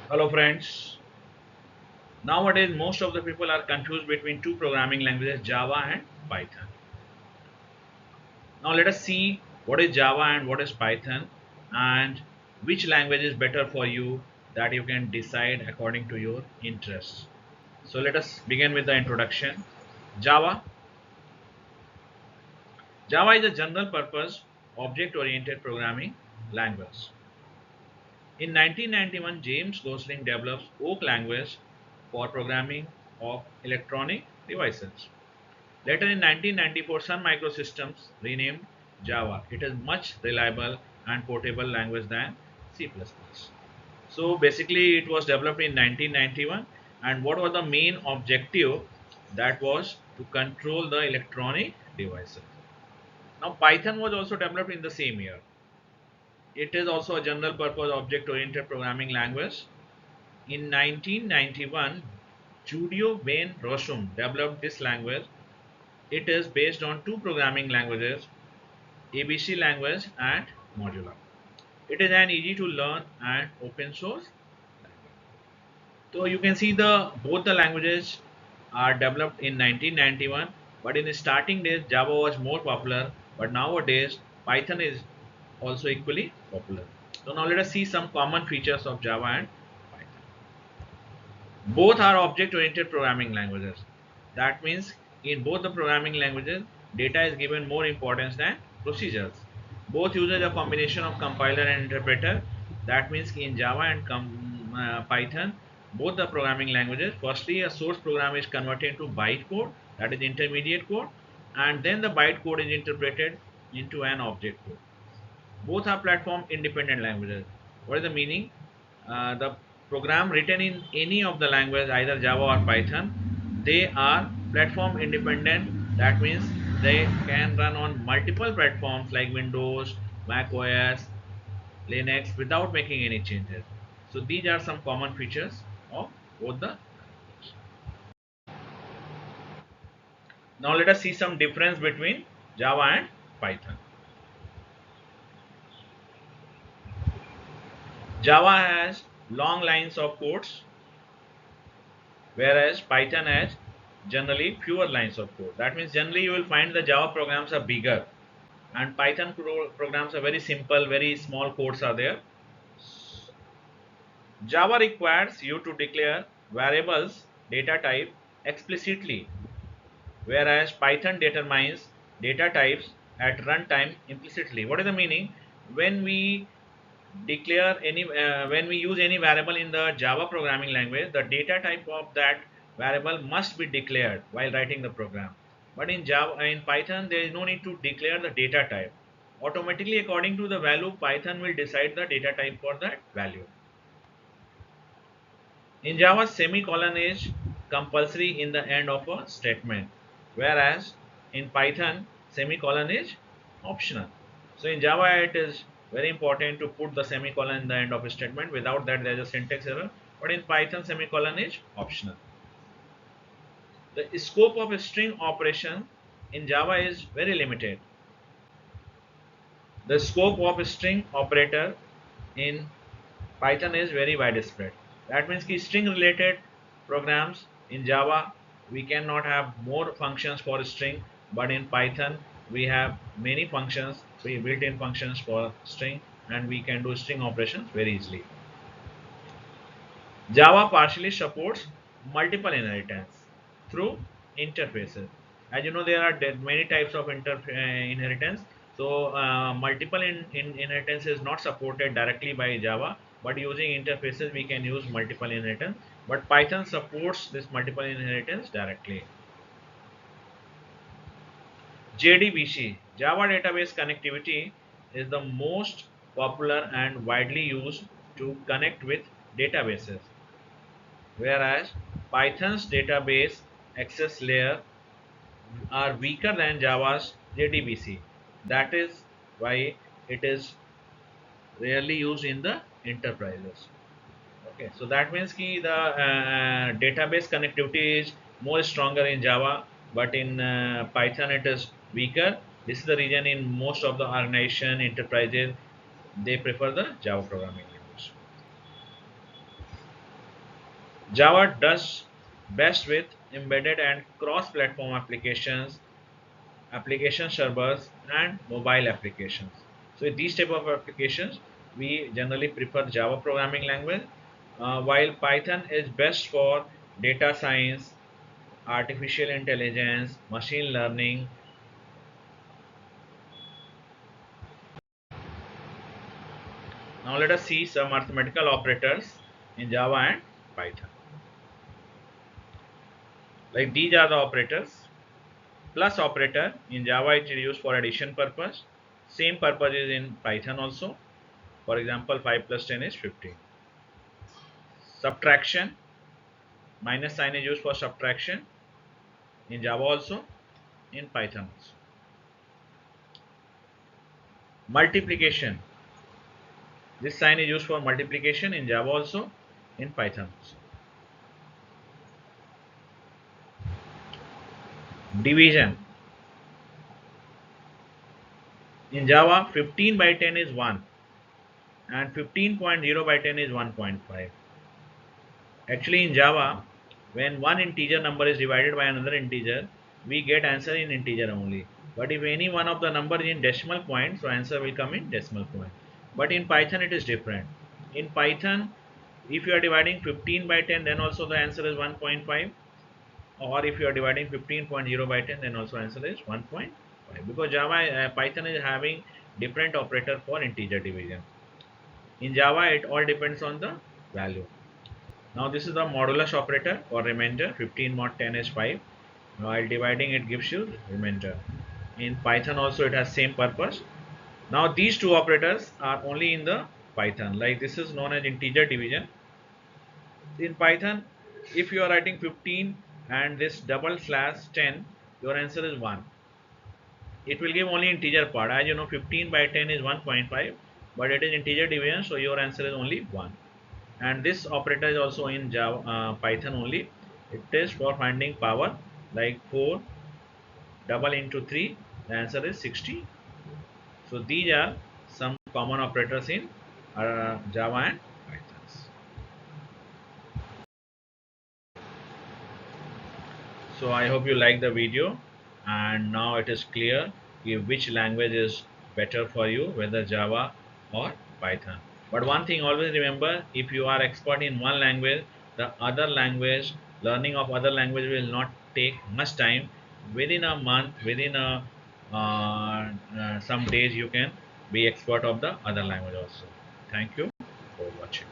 Hello friends. Nowadays most of the people are confused between two programming languages, Java and Python. Now let us see what is Java and what is Python and which language is better for you, that you can decide according to your interests. So let us begin with the introduction. Java. Java is a general purpose object oriented programming language. In 1991, James Gosling developed Oak language for programming of electronic devices. Later in 1994, Sun Microsystems renamed Java. It is much reliable and portable language than C++. So basically it was developed in 1991, and what was the main objective? That was to control the electronic devices. Now Python was also developed in the same year. It is also a general purpose object oriented programming language. In 1991, Julio Van Rossum developed this language. It is based on two programming languages, ABC language and Modular. It is an easy to learn and open source language. So you can see the both the languages are developed in 1991, but in the starting days Java was more popular, but nowadays Python is also equally popular. So now let us see some common features of Java and Python. Both are object-oriented programming languages. That means in both the programming languages, data is given more importance than procedures. Both uses a combination of compiler and interpreter. That means in Java and Python, both the programming languages, firstly a source program is converted into bytecode, that is intermediate code, and then the bytecode is interpreted into an object code. Both are platform independent languages. What is the meaning? The program written in any of the language, either Java or Python, they are platform independent. That means they can run on multiple platforms like Windows, Mac OS, Linux without making any changes. So these are some common features of both the languages. Now let us see some difference between Java and Python. Java has long lines of codes, whereas Python has generally fewer lines of code. That means generally you will find the Java programs are bigger, and Python programs are very simple, very small codes are there. Java requires you to declare variables data type explicitly, whereas Python determines data types at runtime implicitly. What is the meaning? When we declare any when we use any variable in the Java programming language, the data type of that variable must be declared while writing the program. But in Python, there is no need to declare the data type. Automatically, according to the value, Python will decide the data type for that value. In Java, semicolon is compulsory in the end of a statement, whereas in Python, semicolon is optional. So in Java, it is very important to put the semicolon in the end of a statement. Without that, there is a syntax error. But in Python, semicolon is optional. The scope of a string operation in Java is very limited. The scope of a string operator in Python is very widespread. That means कि string related programs in Java, we cannot have more functions for string, but in Python we have many functions, built-in functions for string, and we can do string operations very easily. Java partially supports multiple inheritance through interfaces. As you know, there are many types of inheritance. So, multiple inheritance is not supported directly by Java, but using interfaces we can use multiple inheritance. But Python supports this multiple inheritance directly. JDBC, Java Database Connectivity, is the most popular and widely used to connect with databases, whereas Python's database access layer are weaker than Java's JDBC. That is why it is rarely used in the enterprises. Okay, so that means ki the database connectivity is more stronger in Java, but in Python it is weaker. This is the reason in most of the organization enterprises they prefer the Java programming language. Java does best with embedded and cross-platform applications, application servers, and mobile applications. So these type of applications, we generally prefer Java programming language, while Python is best for data science, artificial intelligence, machine learning. Now let us see some arithmetical operators in Java and Python. Like these are the operators. Plus operator in Java it is used for addition purpose. Same purpose is in Python also. For example, 5 plus 10 is 15. Subtraction, minus sign is used for subtraction in Java also, in Python also. Multiplication, this sign is used for multiplication in Java also, in Python also. Division, in Java 15 by 10 is 1 and 15.0 by 10 is 1.5. Actually in Java, when one integer number is divided by another integer, we get answer in integer only. But if any one of the number is in decimal point, so answer will come in decimal point. But in Python it is different. In Python, if you are dividing 15 by 10, then also the answer is 1.5. Or if you are dividing 15.0 by 10, then also answer is 1.5. Because Java, Python is having different operator for integer division. In Java, it all depends on the value. Now this is the modulus operator for remainder. 15 mod 10 is 5. While dividing it gives you remainder. In Python also it has same purpose. Now these two operators are only in the Python. Like this is known as integer division. In Python, if you are writing 15 and this double slash 10, your answer is 1. It will give only integer part. As you know, 15 by 10 is 1.5, but it is integer division, so your answer is only 1. And this operator is also in Java, Python only. It is for finding power, like 4 double into 3, the answer is 60. So these are some common operators in Java and Python. So I hope you like the video, and now it is clear which language is better for you, whether Java or Python. But one thing always remember, if you are expert in one language, the other language, learning of other language will not take much time. Within a month, within some days, you can be expert of the other language also. Thank you for watching.